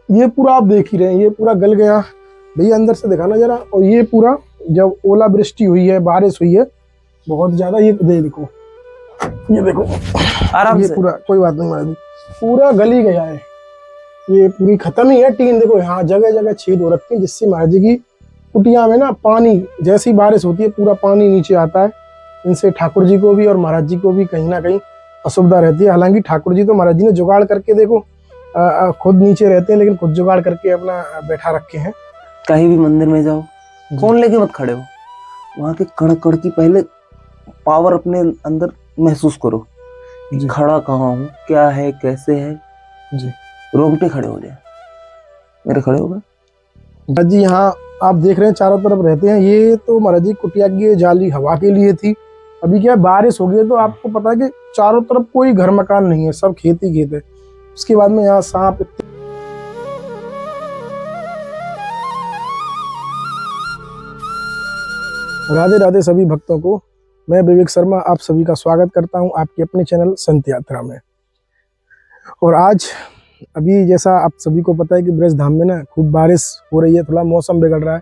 ये पूरा आप देख ही रहे हैं, ये पूरा गल गया भैया, अंदर से दिखाना जरा। और ये पूरा जब ओलावृष्टि हुई है, बारिश हुई है बहुत ज्यादा, ये देखो, ये देखो आराम ये से। पूरा, कोई बात नहीं महाराज जी, पूरा गल ही गया है। ये पूरी खत्म ही है टीन, देखो यहाँ जगह जगह छेद हो रखे हैं, जिससे महाराज जी की कुटिया में ना पानी, जैसी बारिश होती है पूरा पानी नीचे आता है। इनसे ठाकुर जी को भी और महाराज जी को भी कहीं ना कहीं असुविधा रहती है। हालांकि ठाकुर जी तो महाराज जी ने जुगाड़ करके देखो, खुद नीचे रहते हैं, लेकिन खुद जुगाड़ करके अपना बैठा रखे हैं। कहीं भी मंदिर में जाओ, फोन लेके मत खड़े हो, वहां के कड़ कड़ की पहले पावर अपने अंदर महसूस करो, खड़ा कहाँ हूँ, क्या है, कैसे है जी। रोंगटे खड़े हो जाए। मेरे खड़े हो गए महाराज जी। यहाँ आप देख रहे हैं चारों तरफ रहते हैं। ये तो महाराज जी कुटिया की जाली हवा के लिए थी। अभी क्या बारिश हो गई तो आपको पता है कि चारों तरफ कोई घर मकान नहीं है, सब खेत ही खेत है। उसके बाद में यहाँ सांप, राधे राधे सभी भक्तों को। मैं विवेक शर्मा आप सभी का स्वागत करता हूं आपके अपने चैनल संत यात्रा में। और आज अभी जैसा आप सभी को पता है कि ब्रज धाम में ना खूब बारिश हो रही है, थोड़ा मौसम बिगड़ रहा है।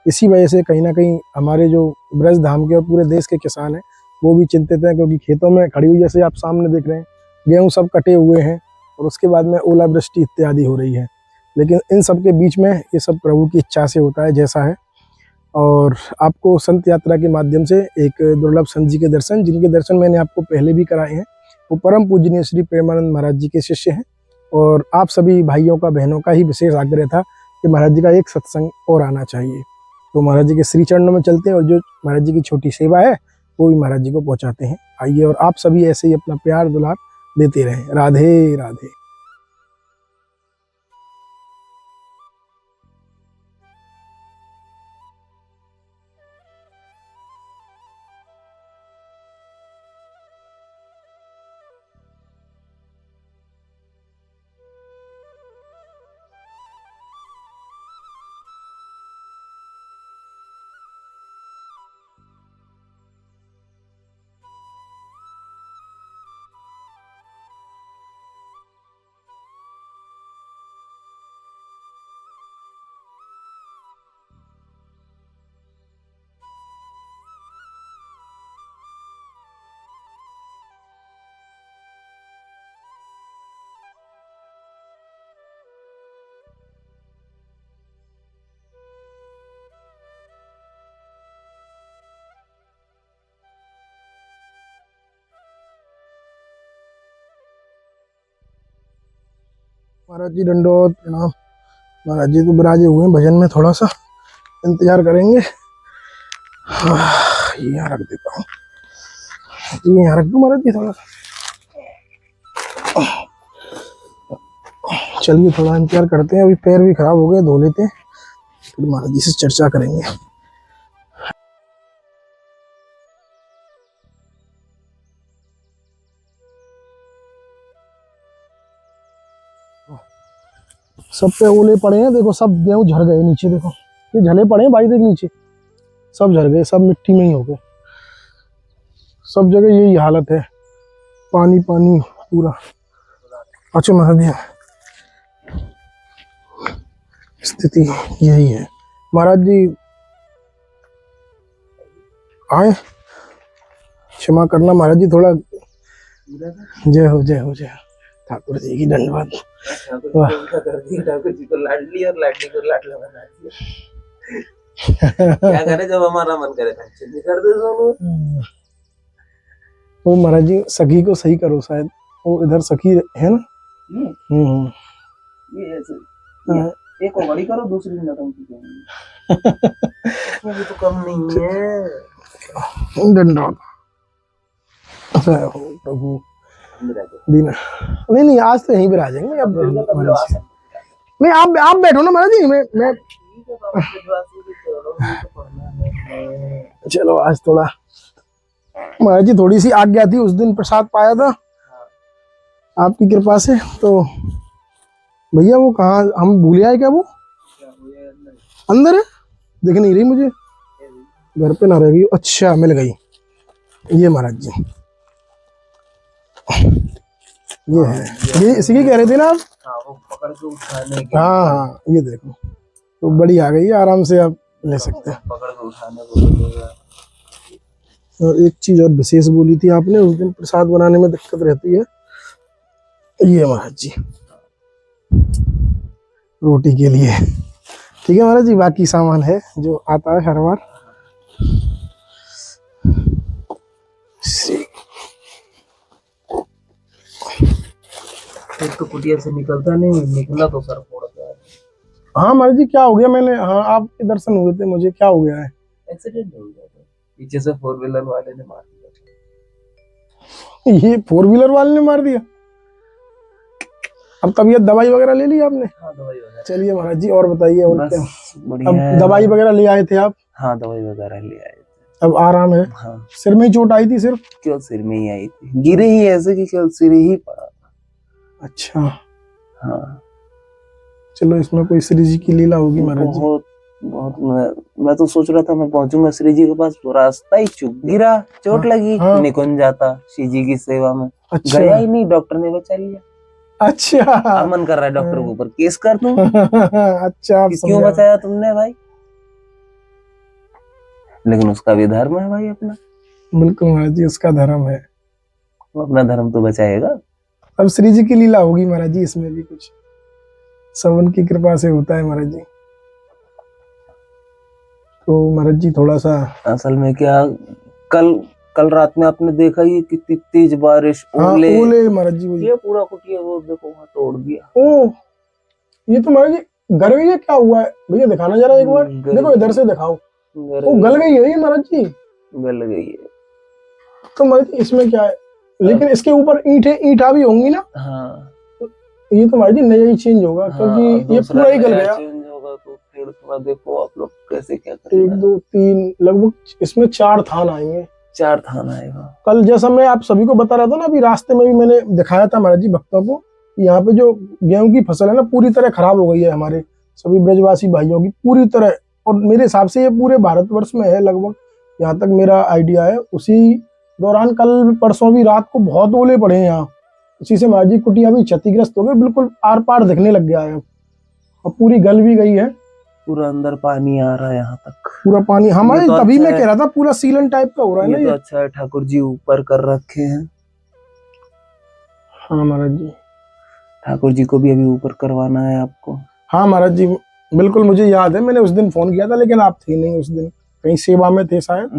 इसी वजह से कहीं ना कहीं हमारे जो ब्रज धाम के और पूरे देश के किसान हैं वो भी चिंतित हैं, क्योंकि खेतों में खड़ी हुई, जैसे आप सामने देख रहे हैं, गेहूँ सब कटे हुए हैं और उसके बाद में ओलावृष्टि इत्यादि हो रही है। लेकिन इन सब के बीच में ये सब प्रभु की इच्छा से होता है जैसा है। और आपको संत यात्रा के माध्यम से एक दुर्लभ संत जी के दर्शन, जिनके दर्शन मैंने आपको पहले भी कराए हैं, वो परम पूजनीय श्री प्रेमानंद महाराज जी के शिष्य हैं। और आप सभी भाइयों का, बहनों का ही विशेष आग्रह था कि महाराज जी का एक सत्संग और आना चाहिए। तो महाराज जी के श्री चरणों में चलते हैं और जो महाराज जी की छोटी सेवा है वो भी महाराज जी को पहुंचाते हैं। आइए, और आप सभी ऐसे ही अपना प्यार दुलार देते रहें। राधे राधे। महाराज जी दंडोत प्रणाम। महाराज जी तो विराजे हुए हैं, भजन में थोड़ा सा इंतजार करेंगे। ये यहाँ रख देता हूँ, ये यहाँ रख दूँ महाराज जी थोड़ा सा। चलिए थोड़ा इंतजार करते हैं, अभी पैर भी खराब हो गए, धो लेते हैं, फिर महाराज जी से चर्चा करेंगे। सब पे ओले पड़े हैं, देखो सब गेहूं झड़ गए नीचे, देखो ये झले पड़े हैं भाई, देख नीचे सब झड़ गए, सब मिट्टी में ही हो गए, सब जगह यही हालत है, पानी पानी पूरा। अच्छा महाराज जी, स्थिति यही है। महाराज जी आए, क्षमा करना महाराज जी, थोड़ा जय हो जय हो जय ठाकुर जी की दंडवत। ठाकुर जी को लाडली और लाडली को लाडला बना दिया। क्या करे, जब हमारा मन करे तो कर दे दोनों। वो महाराज जी सखी को सही करो, शायद वो इधर सखी है ना। ये ऐसे एक को बड़ी करो, दूसरी ना कम की। इसमें भी तो कम नहीं है। दंडवत प्रभु दीना। नहीं नहीं, आज तो यहीं विराजेंगे अब। नहीं आप बैठो ना महाराज जी, मैं चलो आज थोड़ा महाराज जी थोड़ी सी आज्ञा थी, उस दिन प्रसाद पाया था आपकी कृपा से। तो भैया वो कहाँ, हम भूल आए क्या? वो अंदर है, दिख नहीं रही मुझे, घर पे ना रह गई। अच्छा मिल गई, ये महाराज जी ये है, ये इसी की कह रहे थे ना आप? हाँ, वो पकड़ के उठाने के हाँ हाँ, ये देखो तो बड़ी आ गई है, आराम से आप ले सकते हैं। पकड़ के उठाने को बोलेगा। और एक चीज और विशेष बोली थी आपने उस दिन, प्रसाद बनाने में दिक्कत रहती है, ये महाराज जी रोटी के लिए। ठीक है महाराज जी, बाकी सामान है जो आता है हर बार। फिर तो कुटिया से निकलता नहीं, निकला तो सर फोड़ गया। हाँ महाराज जी, क्या हो गया? मैंने, हाँ आपके दर्शन हुए थे मुझे, क्या हो गया है? एक्सीडेंट हो गया था, पीछे से 4 व्हीलर वाले ने मार दिया। ये 4 व्हीलर वाले ने मार दिया? अब तबीयत दवाई वगैरह ले ली आपने? हाँ, दवाई वगैरह। चलिए महाराज जी, और बताइए, और क्या? बस बढ़िया अब है। दवाई वगैरह ले आए थे आप? हाँ, दवाई वगैरह ले आए थे। अब आराम है? हाँ। सिर में ही चोट आई थी सिर्फ? क्यों, सिर में ही आई थी, गिरे ही ऐसे कि केवल सिर ही पड़ा था। अच्छा। हाँ, चलो, इसमें कोई श्री जी की लीला होगी महाराज जी। बहुत बहुत मैं तो सोच रहा था मैं पहुंचूंगा श्री जी के पास, तो रास्ता ही चूक गिरा, चोट हाँ, लगी। हाँ। निकुंज जाता श्री जी की सेवा में। अच्छा। गया ही नहीं, डॉक्टर ने बचा लिया। अच्छा। अब मन कर रहा है डॉक्टर के ऊपर केस कर दूं अच्छा, आप कि क्यों समझा। बचाया तुमने भाई, लेकिन उसका भी धर्म है भाई अपना। बिल्कुल महाराज जी, उसका धर्म है, वो अपना धर्म तो बचाएगा। अब श्री जी की लीला होगी महाराज जी, इसमें भी कुछ सब उनकी कृपा से होता है महाराज जी। तो महाराज जी थोड़ा सा, असल में क्या, कल कल रात में आपने देखा ही कितनी तेज बारिश, हाँ ओले। ओले महाराज जी, वही। ये पूरा कुटिया वो देखो वहां तोड़ दिया। ओ, ये तो महाराज जी गल गई है, क्या हुआ है भैया? दिखाना जरा एक बार, देखो इधर से दिखाओ। वो गल गई है ये महाराज जी? गल गई है। तो महाराज जी इसमें क्या है? लेकिन इसके ऊपर ईंटा भी होंगी ना? हाँ, ये तो महाराज जी नया ही चेंज होगा, हाँ, क्योंकि ये दूसरा पूरा ही गल नया गया। चेंज होगा तो फिर थोड़ा देखो आप लोग कैसे क्या 1 करेंगे। 2 3 लगभग इसमें 4 थान आएंगे। 4 थाना आएगा। कल जैसा मैं आप सभी को बता रहा था ना, अभी रास्ते में भी मैंने दिखाया था महाराज जी भक्तों को, यहाँ पे जो गेहूं की फसल है ना, पूरी तरह खराब हो गई है हमारे सभी ब्रजवासी भाइयों की, पूरी तरह। और मेरे हिसाब से ये पूरे भारतवर्ष में है लगभग, यहाँ तक मेरा आइडिया है। उसी दौरान कल परसों भी रात को बहुत ओले पड़े हैं यहाँ, उसी से महाराज जी कुटिया भी क्षतिग्रस्त हो गए, बिल्कुल आर पार दिखने लग गया है अब, और पूरी गल भी गई है, पूरा अंदर पानी आ रहा है यहाँ तक। पूरा पानी हमारे। ये तो तभी अच्छा मैं है। कह रहा था पूरा सीलन टाइप का हो रहा है ना ये तो ये। अच्छा है, ठाकुर जी ऊपर कर रखे हैं। हाँ महाराज जी, ठाकुर जी को भी अभी ऊपर करवाना है आपको। हाँ महाराज जी, बिल्कुल मुझे याद है, मैंने उस दिन फोन किया था, लेकिन आप थे नहीं उस दिन, कहीं सेवा में थे शायद,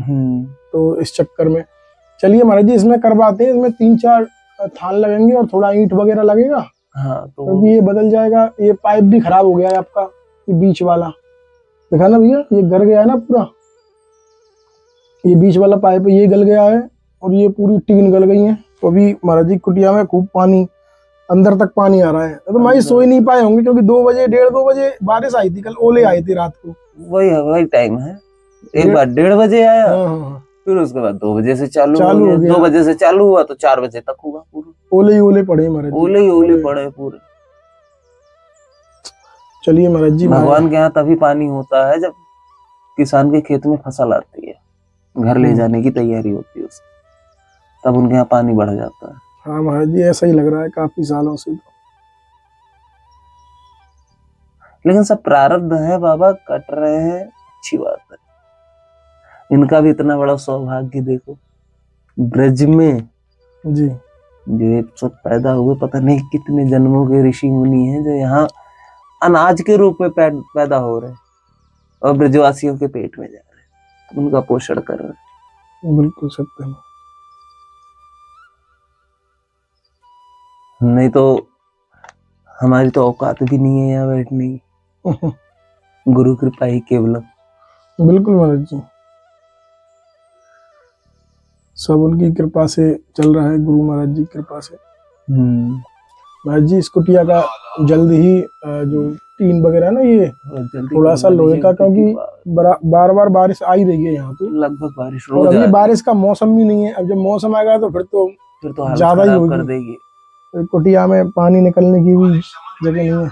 तो इस चक्कर में। चलिए महाराज जी, इसमें करवाते हैं, इसमें 3-4 थान लगेंगे और थोड़ा ईंट वगैरह लगेगा, हाँ, तो क्योंकि ये बदल जाएगा। ये पाइप भी खराब हो गया है आपका, ये बीच वाला, देखा ना भैया, ये गल गया है ना पूरा, ये बीच वाला पाइप ये गल गया है, और ये पूरी टीन गल गई है। तो अभी महाराज जी कुटिया में खूब पानी, अंदर तक पानी आ रहा है। तो मैं सो ही नहीं पाए होंगे, क्योंकि 2 बजे 1:30-2 बजे बारिश आई थी, कल ओले आए थे रात को। वही टाइम है। एक बार 1:30 बजे आया, हाँ हाँ, फिर उसके बाद 2 बजे से चालू चालू हो हो गया। गया। 2 बजे से चालू हुआ तो 4 बजे तक हुआ पूरा। ओले ही ओले पड़े महाराज जी, ओले ही ओले पड़े पूरे। चलिए महाराज जी, भगवान के यहाँ तभी पानी होता है जब किसान के खेत में फसल आती है, घर ले जाने की तैयारी होती है उसकी, तब उनके यहाँ पानी बढ़ जाता है। हाँ महाराज जी, ऐसा ही लग रहा है काफी सालों से तो। लेकिन सब प्रारब्ध है बाबा, कट रहे हैं, अच्छी बात है। इनका भी इतना बड़ा सौभाग्य देखो, ब्रज में जी, जो ये सब पैदा हुए, पता नहीं कितने जन्मों के ऋषि मुनि हैं जो यहाँ अनाज के रूप में पैदा हो रहे हैं और ब्रजवासियों के पेट में जा रहे हैं, उनका पोषण कर रहे हैं। बिल्कुल सत्य है। नहीं तो हमारी तो औकात भी नहीं है यहाँ बैठने की, गुरु कृपा ही केवलम। बिल्कुल महाराज जी, सब उनकी कृपा से चल रहा है, गुरु महाराज जी की कृपा से। महाराज जी, इस कुटिया का जल्द ही जो टीन वगैरह है ना, ये थोड़ा सा लोहे का, क्योंकि बार बार बारिश आ ही रही है यहाँ तो, लगभग बारिश और रोज अभी आ रही बारिश का मौसम भी नहीं है। अब जब मौसम आएगा तो फिर तो हालत ज्यादा ही खराब होगी। कर देगी। कुटिया में पानी निकलने की भी जगह नहीं है।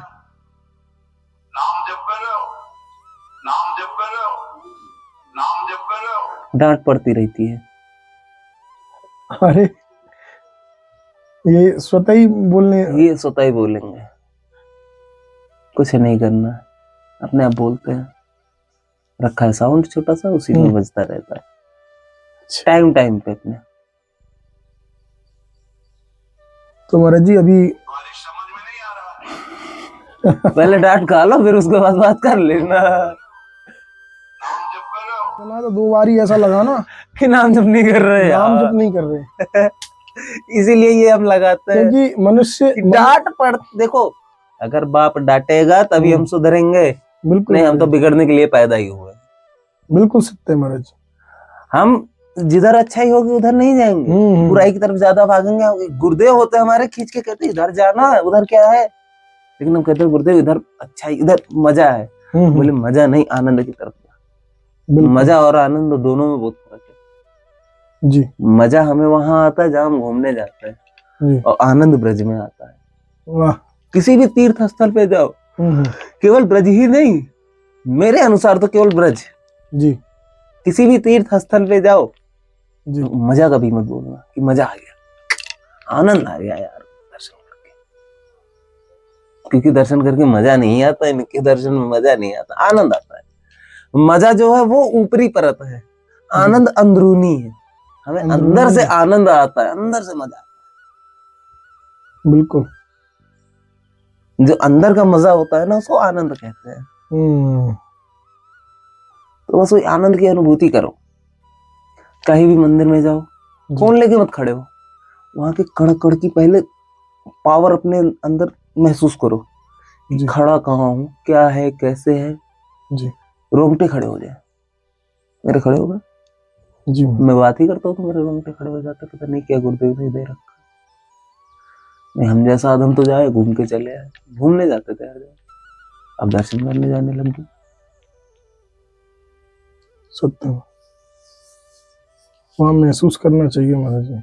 डांट पड़ती रहती है। अरे ये स्वतः ही बोलने। ये स्वतः ही बोलेंगे, कुछ नहीं करना, अपने आप बोलते हैं। रखा है साउंड छोटा सा, उसी में बजता रहता है टाइम टाइम पे अपने। तो महाराज जी अभी पहले डांट खा लो, फिर उसके बाद बात कर लेना। सुना तो 2 बार ही ऐसा लगा ना कि नाम जप नहीं कर रहे नाम जप यार। नहीं कर रहे, इसीलिए ये हम लगाते हैं क्योंकि मनुष्य कि डांट पड़। देखो, अगर बाप डांटेगा तभी हम सुधरेंगे, बिल्कुल नहीं हम तो बिगड़ने के लिए पैदा ही हुए। बिल्कुल सत्य है महाराज। हम जिधर अच्छाई होगी उधर नहीं जाएंगे, बुराई की तरफ ज्यादा भागेंगे। गुरुदेव होते हमारे, खींच के कहते इधर जाना है, उधर क्या है, लेकिन हम कहते हैं गुरुदेव इधर अच्छाई, इधर मजा है। बोले मजा नहीं, आनंद की तरफ। मजा और आनंद दोनों में बहुत फर्क है जी। मजा हमें वहां आता है जहां हम घूमने जाते हैं जी। और आनंद ब्रज में आता है। वाह। किसी भी तीर्थ स्थल पे जाओ, केवल ब्रज ही नहीं, मेरे अनुसार तो केवल ब्रज जी। किसी भी तीर्थ स्थल पे जाओ जी। तो मजा कभी मत बोलना कि मजा आ गया, आनंद आ गया यार दर्शन करके, क्योंकि दर्शन करके मजा नहीं आता, इनके दर्शन में मजा नहीं आता, आनंद आता है। मजा जो है वो ऊपरी परत है, आनंद अंदरूनी है। हमें अंदर से आनंद आता है, अंदर से मजा आता है। बिल्कुल, जो अंदर का मजा होता है ना उसको आनंद कहते हैं। तो बस वही आनंद की अनुभूति करो। कहीं भी मंदिर में जाओ, फोन लेके मत खड़े हो, वहां के कड़ की पहले पावर अपने अंदर महसूस करो कि खड़ा कहाँ हूँ, क्या है, कैसे है जी। रोंगटे खड़े हो जाए। मेरे खड़े हो गए जी। मैं बात ही करता हूँ तो मेरे रोंगटे खड़े हो जाते, पता नहीं क्या गुरुदेव ने दे रखा। नहीं, हम जैसा आदम तो जाए घूम के चले आए, घूमने जाते थे यार, अब दर्शन करने जाने लगे। सत्य, वहां महसूस करना चाहिए महाराज जी।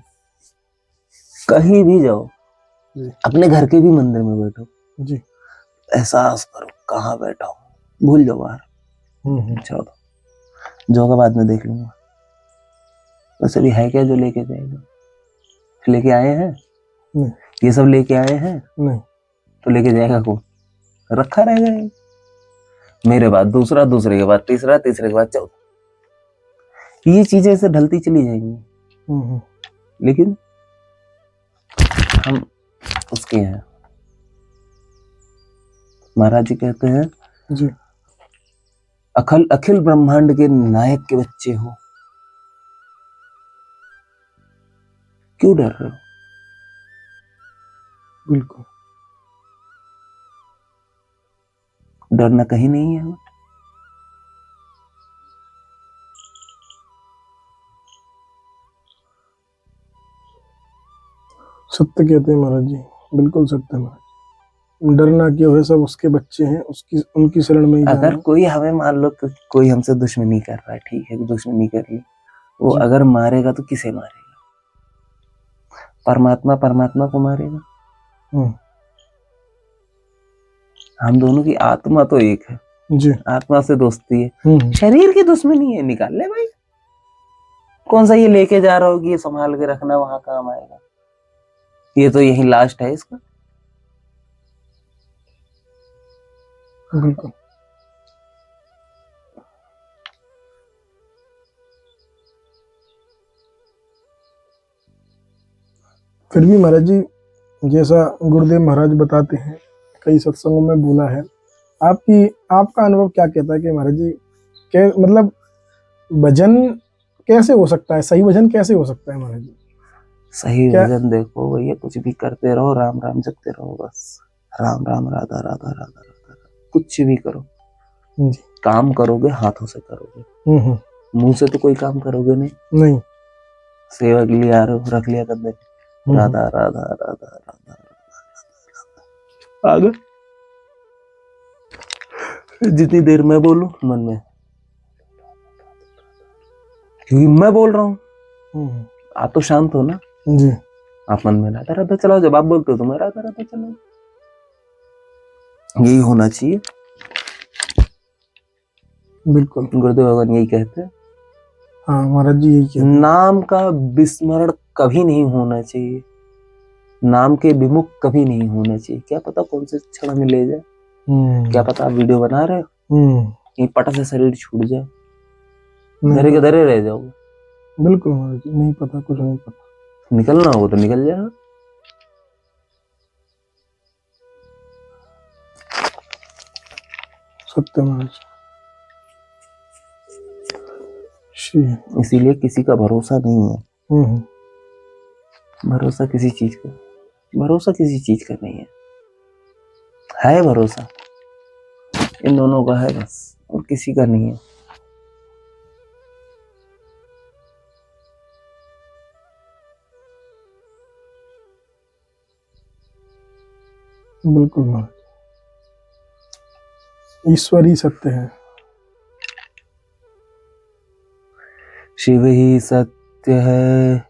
कहीं भी जाओ जी। अपने घर के भी मंदिर में बैठो जी, एहसास करो कहाँ बैठा हूँ, भूल जाओ बाहर। चलो जो का बाद में देख लूंगा। वैसे भी है क्या जो लेके जाएगा, लेके आए हैं नहीं। ये सब लेके आए हैं नहीं तो लेके जाएगा कौन, रखा रहेगा ये। मेरे बाद दूसरा, दूसरे के बाद तीसरा, तीसरे के बाद चौथा, ये चीजें ऐसे ढलती चली जाएंगी। लेकिन हम उसके हैं। महाराज जी कहते हैं जी, अखिल ब्रह्मांड के नायक के बच्चे हो, क्यों डर रहे हो। बिल्कुल डरना कहीं नहीं है। सत्य कहते हैं महाराज जी, बिल्कुल सत्य महाराज। डरना क्यों है, सब उसके बच्चे हैं, उसकी उनकी शरण में ही जाना। अगर कोई हमें मान लो कि कोई हमसे दुश्मनी कर रहा है, ठीक है दुश्मनी कर ली, वो अगर मारेगा तो किसे मारेगा, परमात्मा को मारेगा। हम दोनों की आत्मा तो एक है जी। आत्मा से दोस्ती है, शरीर की दुश्मनी है, निकाल ले भाई। कौन सा ये लेके जा रहा हो कि ये संभाल के रखना वहां काम आएगा, ये तो यही लास्ट है इसका। बिल्कुल। फिर भी महाराज जी, जैसा गुरुदेव महाराज बताते हैं, कई सत्संगों में बोला है, आपका अनुभव क्या कहता है कि महाराज जी मतलब भजन कैसे हो सकता है, सही भजन कैसे हो सकता है महाराज जी। सही भजन देखो भैया, कुछ भी करते रहो, राम राम जपते रहो बस, राम राम राधा राधा राधा राधा, कुछ भी करो जी। काम करोगे हाथों से करोगे, मुंह से तो कोई काम करोगे नहीं। सेवा के लिए आ रहे हो, रख लिया कंधे पे, राधा राधा राधा राधा आगे। जितनी देर मैं बोलूं मन में, क्योंकि मैं बोल रहा हूँ, आप तो शांत हो ना जी, आप मन में राधा राधा चलाओ, जब आप बोलते हो तो मैं राधा राधा चलाओ, यही होना चाहिए। बिल्कुल, गुरुदेव भगवान यही कहते हैं। हाँ महाराज जी यही कहते हैं, नाम का विस्मरण कभी नहीं होना चाहिए। नाम के विमुख कभी नहीं होना चाहिए। क्या पता कौन से क्षण में ले जाए, क्या पता आप वीडियो बना रहे हो, ये पटा से शरीर छूट जाए, धरे के धरे रह जाओगे। बिल्कुल महाराज जी, नहीं पता, कुछ नहीं पता। निकलना हो तो निकल जाएगा। सत्य महाराज जी। इसीलिए किसी का भरोसा नहीं है। भरोसा किसी चीज का, भरोसा किसी चीज का नहीं है भरोसा इन दोनों का है बस, और किसी का नहीं है। बिल्कुल महाराज, ईश्वर ही सत्य है। शिव ही सत्य है,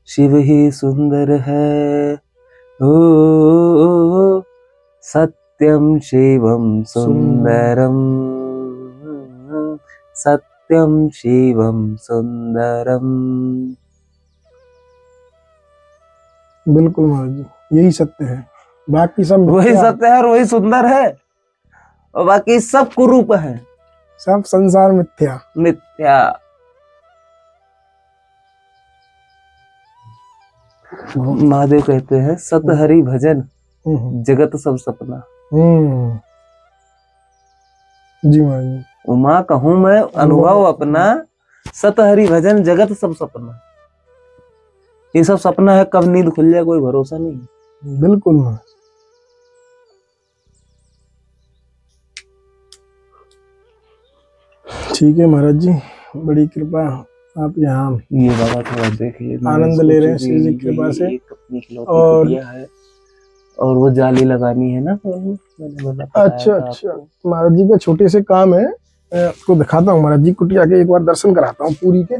शिव ही सुंदर है। ओ सत्यम शिवम सुंदरम, सत्यम शिवम सुंदरम। बिल्कुल महाराज जी, यही सत्य है, बाकी सब वही मिथ्या, सत्य है और वही सुंदर है, और बाकी सब कुरूप है, सब संसार मिथ्या। मिथ्या। महादेव कहते हैं सत हरि भजन, जगत सब सपना। जी महाराज जी। उमा कहूं मैं अनुभव अपना, सत हरि भजन जगत सब सपना। ये सब सपना है, कब नींद खुल जाए कोई भरोसा नहीं। बिल्कुल महाराज, ठीक है महाराज जी, बड़ी कृपा आप यहाँ ये बाबा थोड़ा देखिए, आनंद ले रहे हैं श्री जी की कृपा से। और है, और वो जाली लगानी है ना, तो मैंने बोला अच्छा अच्छा, महाराज जी का छोटे से काम है, आपको दिखाता हूँ महाराज जी कुटिया के, एक बार दर्शन कराता हूँ पूरी के।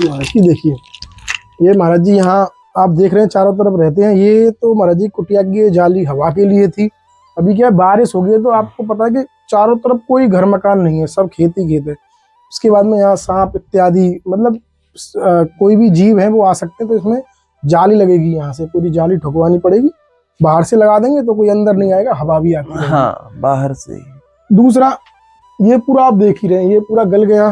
महाराज जी देखिए, ये महाराज जी यहाँ आप देख रहे हैं चारों तरफ रहते हैं। ये तो महाराज जी कुटिया की जाली हवा के लिए थी। अभी क्या बारिश हो गई है तो आपको पता है कि चारों तरफ कोई घर मकान नहीं है, सब खेत ही खेत है। उसके बाद में यहाँ सांप इत्यादि, मतलब कोई भी जीव है वो आ सकते हैं, तो इसमें जाली लगेगी, यहाँ से पूरी जाली ठुकवानी पड़ेगी। बाहर से लगा देंगे तो कोई अंदर नहीं आएगा, हवा भी आती है। हाँ, बाहर से। दूसरा, ये पूरा आप देख ही रहे हैं, ये पूरा गल गया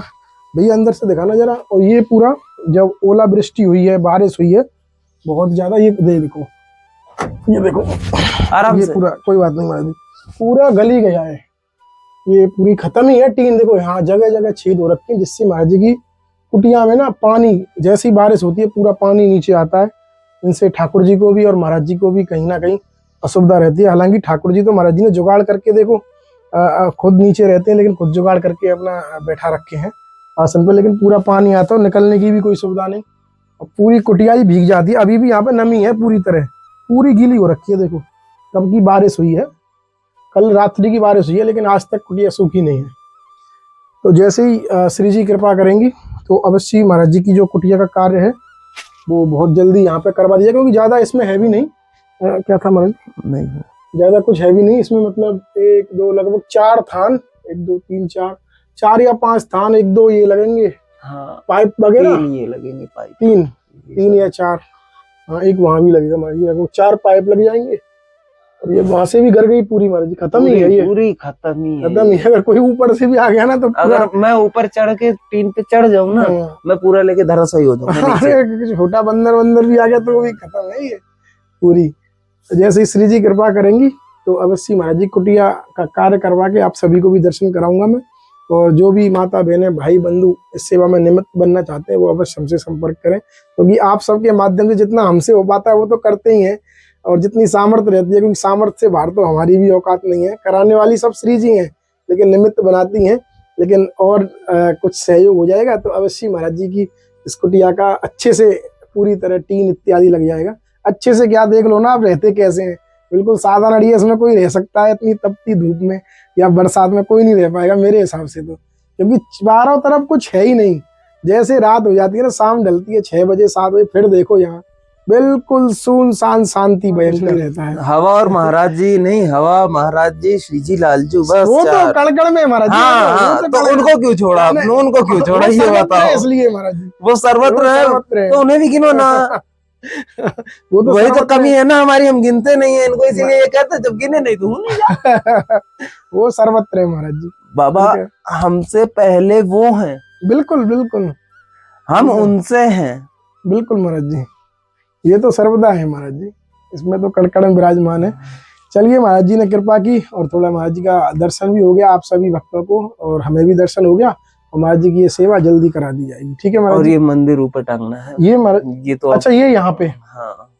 भैया, अंदर से दिखाना जरा। और ये पूरा जब ओलावृष्टि हुई है, बारिश हुई है बहुत ज्यादा, ये देखो, ये देखो आराम ये से। पूरा, कोई बात नहीं महाराज जी, पूरा गल ही गया है, ये पूरी खत्म ही है। टीन देखो यहाँ जगह जगह छेद हो रखे हैं, जिससे महाराज जी की कुटिया में ना पानी, जैसी बारिश होती है पूरा पानी नीचे आता है। इनसे ठाकुर जी को भी और महाराज जी को भी कहीं ना कहीं असुविधा रहती है। हालांकि ठाकुर जी तो महाराज जी ने जुगाड़ करके देखो, खुद नीचे रहते हैं, लेकिन खुद जुगाड़ करके अपना बैठा रखे हैं आसन पे, लेकिन पूरा पानी आता है, निकलने की भी कोई सुविधा नहीं। और पूरी कुटिया ही भीग जाती है। अभी भी यहाँ पे नमी है पूरी तरह, पूरी गीली हो रखी है। देखो कब की बारिश हुई है, कल रात्रि की बारिश हुई है, लेकिन आज तक कुटिया सूखी नहीं है। तो जैसे ही श्री जी कृपा करेंगी तो अवश्य महाराज जी की जो कुटिया का कार्य है वो बहुत जल्दी यहाँ पे करवा दिया, क्योंकि ज्यादा इसमें है भी नहीं। क्या था महाराज, नहीं ज्यादा कुछ है भी नहीं इसमें, मतलब 1 2 लगभग 4 थान, 1 2 3 4 या 5 थान, 1 2 ये लगेंगे। हाँ, पाइप वगैरह 3 ये लगेंगे पाइप, 3 या 4, हाँ एक वहां भी लगेगा महाराज जी, लगभग 4 पाइप लग जाएंगे। और ये वहां से भी गर गई पूरी महाराज जी, खत्म ही है ये, पूरी खत्म ही है। खत्म ही है। अगर कोई ऊपर से भी आ गया ना तो अगर मैं ऊपर चढ़ के टीन पे चढ़ जाऊं ना, मैं पूरा लेके धराशायी हो जाऊंगा। अरे छोटा बंदर भी आ गया तो वो भी खत्म है ये पूरी। जैसे ही श्री जी कृपा करेंगी तो अवश्य महाराज जी कुटिया का कार्य करवा के आप सभी को भी दर्शन कराऊंगा मैं। और जो भी माता बहने भाई बंधु इस सेवा में निमित्त बनना चाहते हैं वो अवश्य हमसे संपर्क करें, क्योंकि आप सबके माध्यम से जितना हमसे हो पाता है वो तो करते ही हैं, और जितनी सामर्थ्य रहती है, क्योंकि सामर्थ्य से बाहर तो हमारी भी औकात नहीं है। कराने वाली सब श्री जी हैं, लेकिन निमित्त बनाती हैं। लेकिन और कुछ सहयोग हो जाएगा तो अवश्य महाराज जी की इस कुटिया का अच्छे से पूरी तरह टीन इत्यादि लग जाएगा। अच्छे से क्या देख लो ना आप रहते कैसे हैं, बिल्कुल साधारण ही इसमें कोई रह सकता है। इतनी तपती धूप में या बरसात में कोई नहीं रह पाएगा मेरे हिसाब से तो, क्योंकि चारों तरफ कुछ है ही नहीं। जैसे रात हो जाती है ना, शाम ढलती है 6 बजे 7 बजे, फिर देखो यहाँ बिल्कुल सुनसान शांति भयंकर रहता है। हवा और महाराज जी नहीं, हवा महाराज जी श्री जी लालजू, बस वो तो कड़कड़ में महाराज जी। हाँ, तो उनको क्यों छोड़ा आपने, उनको क्यों छोड़ा ये बताओ। इसलिए महाराज जी वो सर्वत्र है तो उन्हें भी गिनो ना। वो तो वही तो सर्वत्र कमी है ना हमारी, हम गिनते नहीं है इनको, इसीलिए ये कहते जब गिने नहीं तो नहीं जा। वो सर्वत्र है महाराज जी। बाबा ठीक है। हमसे पहले वो हैं, बिल्कुल बिल्कुल हम बिल्कुल। उनसे हैं। बिल्कुल महाराज जी, ये तो सर्वदा है महाराज जी, इसमें तो कड़कड़ विराजमान है। चलिए, महाराज जी ने कृपा की और थोड़ा महाराज जी का दर्शन भी हो गया आप सभी भक्तों को, और हमें भी दर्शन हो गया, और महाराज जी की ये सेवा जल्दी करा दी जाएगी। ठीक है महाराज और जी। ये मंदिर ऊपर टांगना है, ये महाराज, ये तो अच्छा ये यहाँ पे, हाँ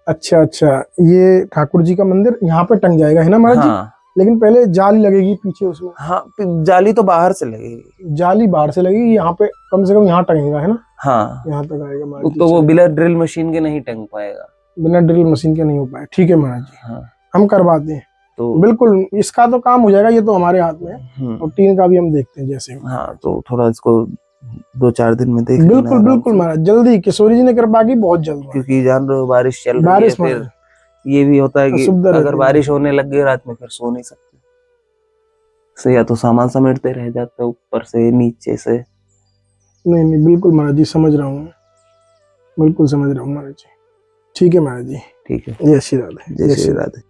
अच्छा अच्छा, ये ठाकुर जी का मंदिर यहाँ पे टंग जाएगा है ना महाराज जी? हाँ लेकिन पहले जाली लगेगी पीछे उसमें, हाँ, जाली तो बाहर से लगेगी। जाली बाहर से लगेगी, यहाँ पे कम से कम यहाँ टंगेगा है ना, हाँ, यहाँ तक आएगा महाराज जी। तो वो चलिए, बिना ड्रिल मशीन के नहीं टंग पाएगा। बिना ड्रिल मशीन के नहीं हो पाए। ठीक है महाराज जी, हाँ, हम करवाते हैं। तो बिल्कुल, इसका तो काम हो जाएगा, ये तो हमारे हाथ में है, और टीन का भी हम देखते हैं जैसे हो। हाँ, तो थोड़ा इसको 2-4 दिन में देख लेना बिल्कुल आराम बिल्कुल से। महाराज, जल्दी, किशोरी जी ने कृपा की, बहुत जल्द महाराज। क्योंकि जान रहे हो बारिश चल रही है, बारिश फिर महाराज ये भी होता है कि असुविधा अगर रहती है। बारिश होने लग गई रात में फिर सो नहीं सकते, से या तो सामान समेटते रह जाते ऊपर से नीचे से। नहीं नहीं, बिल्कुल महाराज जी, समझ रहा हूँ, बिल्कुल समझ रहा हूँ महाराज जी। ठीक है महाराज जी, ठीक है, जय श्री राधे, जय श्री राधे।